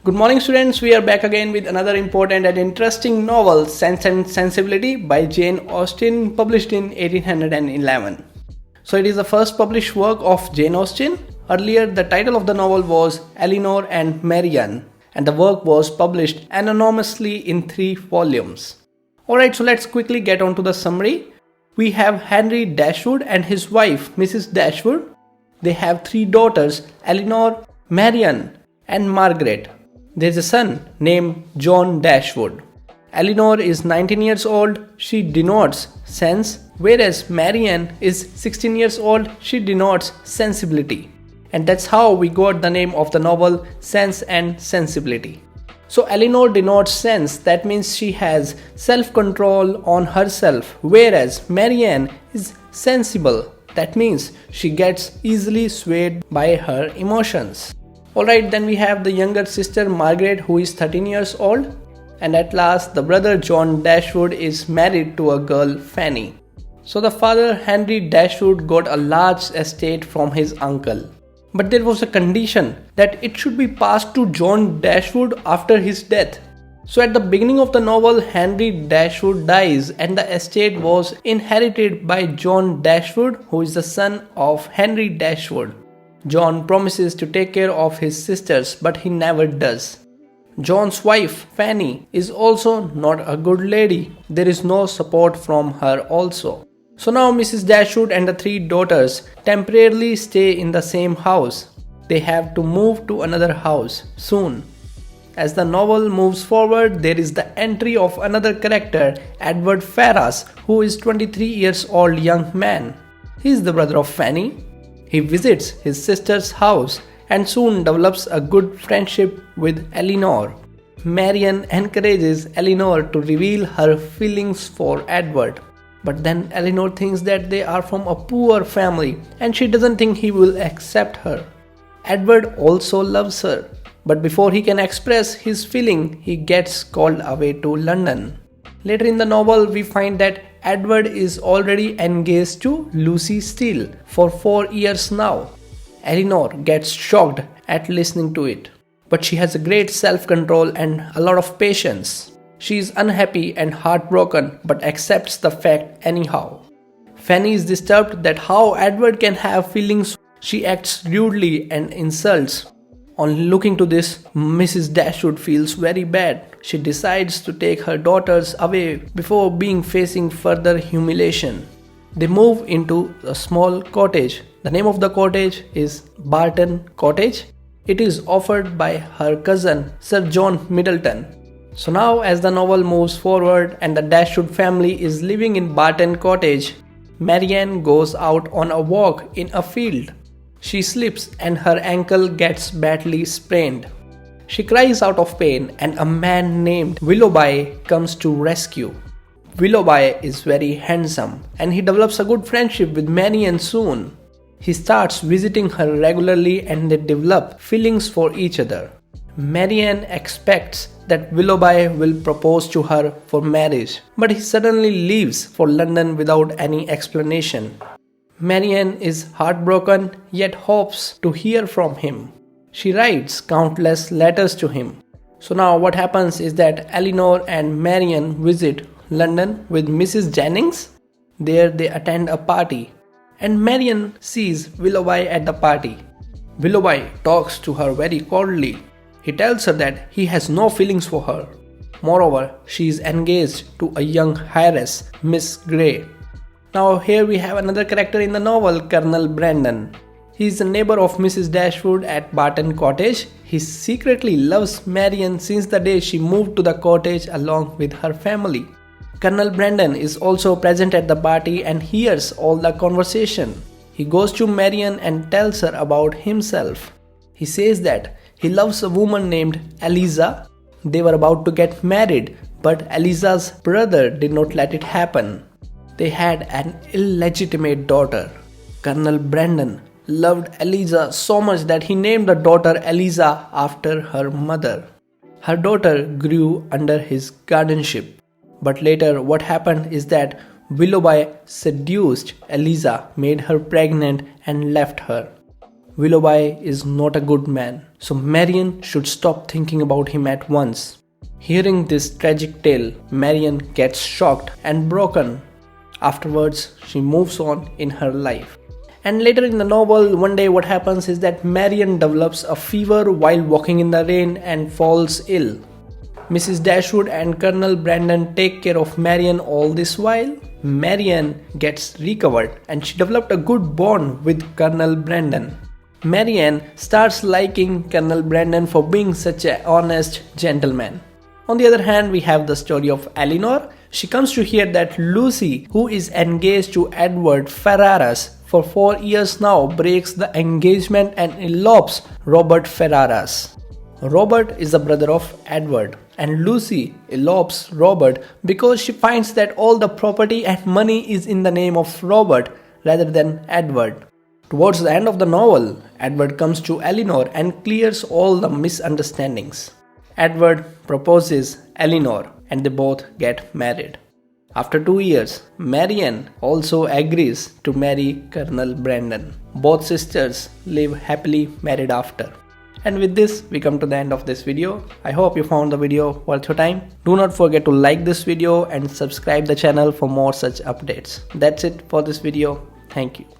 Good morning students, we are back again with another important and interesting novel, Sense and Sensibility by Jane Austen, published in 1811. So it is the first published work of Jane Austen. Earlier the title of the novel was Elinor and Marianne and the work was published anonymously in 3 volumes. Alright, so let's quickly get on to the summary. We have Henry Dashwood and his wife Mrs. Dashwood. They have 3 daughters, Elinor, Marianne and Margaret. There is a son named John Dashwood. Elinor is 19 years old, she denotes sense, whereas Marianne is 16 years old, she denotes sensibility. And that's how we got the name of the novel, Sense and Sensibility. So Elinor denotes sense, that means she has self-control on herself, whereas Marianne is sensible, that means she gets easily swayed by her emotions. Alright, then we have the younger sister Margaret, who is 13 years old, and at last the brother John Dashwood is married to a girl, Fanny. So the father Henry Dashwood got a large estate from his uncle. But there was a condition that it should be passed to John Dashwood after his death. So at the beginning of the novel, Henry Dashwood dies and the estate was inherited by John Dashwood, who is the son of Henry Dashwood. John promises to take care of his sisters, but he never does. John's wife, Fanny, is also not a good lady. There is no support from her also. So now Mrs. Dashwood and the 3 daughters temporarily stay in the same house. They have to move to another house soon. As the novel moves forward, there is the entry of another character, Edward Ferrars, who is 23 years old young man. He is the brother of Fanny. He visits his sister's house and soon develops a good friendship with Elinor. Marianne encourages Elinor to reveal her feelings for Edward. But then Elinor thinks that they are from a poor family and she doesn't think he will accept her. Edward also loves her, but before he can express his feeling, he gets called away to London. Later in the novel, we find that Edward is already engaged to Lucy Steele for 4 years now. Elinor gets shocked at listening to it, but she has a great self-control and a lot of patience. She is unhappy and heartbroken but accepts the fact anyhow. Fanny is disturbed that how Edward can have feelings. She acts rudely and insults. On looking to this, Mrs. Dashwood feels very bad. She decides to take her daughters away before being facing further humiliation. They move into a small cottage. The name of the cottage is Barton Cottage. It is offered by her cousin, Sir John Middleton. So now as the novel moves forward and the Dashwood family is living in Barton Cottage, Marianne goes out on a walk in a field. She slips and her ankle gets badly sprained. She cries out of pain and a man named Willoughby comes to rescue. Willoughby is very handsome and he develops a good friendship with Marianne soon. He starts visiting her regularly and they develop feelings for each other. Marianne expects that Willoughby will propose to her for marriage, but he suddenly leaves for London without any explanation. Marianne is heartbroken yet hopes to hear from him. She writes countless letters to him. So now what happens is that Elinor and Marianne visit London with Mrs. Jennings. There they attend a party and Marianne sees Willoughby at the party. Willoughby talks to her very coldly. He tells her that he has no feelings for her. Moreover, she is engaged to a young heiress, Miss Grey. Now here we have another character in the novel, Colonel Brandon. He is a neighbor of Mrs. Dashwood at Barton Cottage. He secretly loves Marianne since the day she moved to the cottage along with her family. Colonel Brandon is also present at the party and hears all the conversation. He goes to Marianne and tells her about himself. He says that he loves a woman named Eliza. They were about to get married, but Eliza's brother did not let it happen. They had an illegitimate daughter. Colonel Brandon loved Eliza so much that he named the daughter Eliza after her mother. Her daughter grew under his guardianship. But later what happened is that Willoughby seduced Eliza, made her pregnant and left her. Willoughby is not a good man, so Marianne should stop thinking about him at once. Hearing this tragic tale, Marianne gets shocked and broken. Afterwards, she moves on in her life. And later in the novel, one day what happens is that Marianne develops a fever while walking in the rain and falls ill. Mrs. Dashwood and Colonel Brandon take care of Marianne all this while. Marianne gets recovered and she developed a good bond with Colonel Brandon. Marianne starts liking Colonel Brandon for being such an honest gentleman. On the other hand, we have the story of Elinor. She comes to hear that Lucy, who is engaged to Edward Ferrars for 4 years now, breaks the engagement and elopes Robert Ferrars. Robert is the brother of Edward, and Lucy elopes Robert because she finds that all the property and money is in the name of Robert rather than Edward. Towards the end of the novel, Edward comes to Elinor and clears all the misunderstandings. Edward proposes Elinor and they both get married. After 2 years, Marianne also agrees to marry Colonel Brandon. Both sisters live happily married after. And with this, we come to the end of this video. I hope you found the video worth your time. Do not forget to like this video and subscribe the channel for more such updates. That's it for this video. Thank you.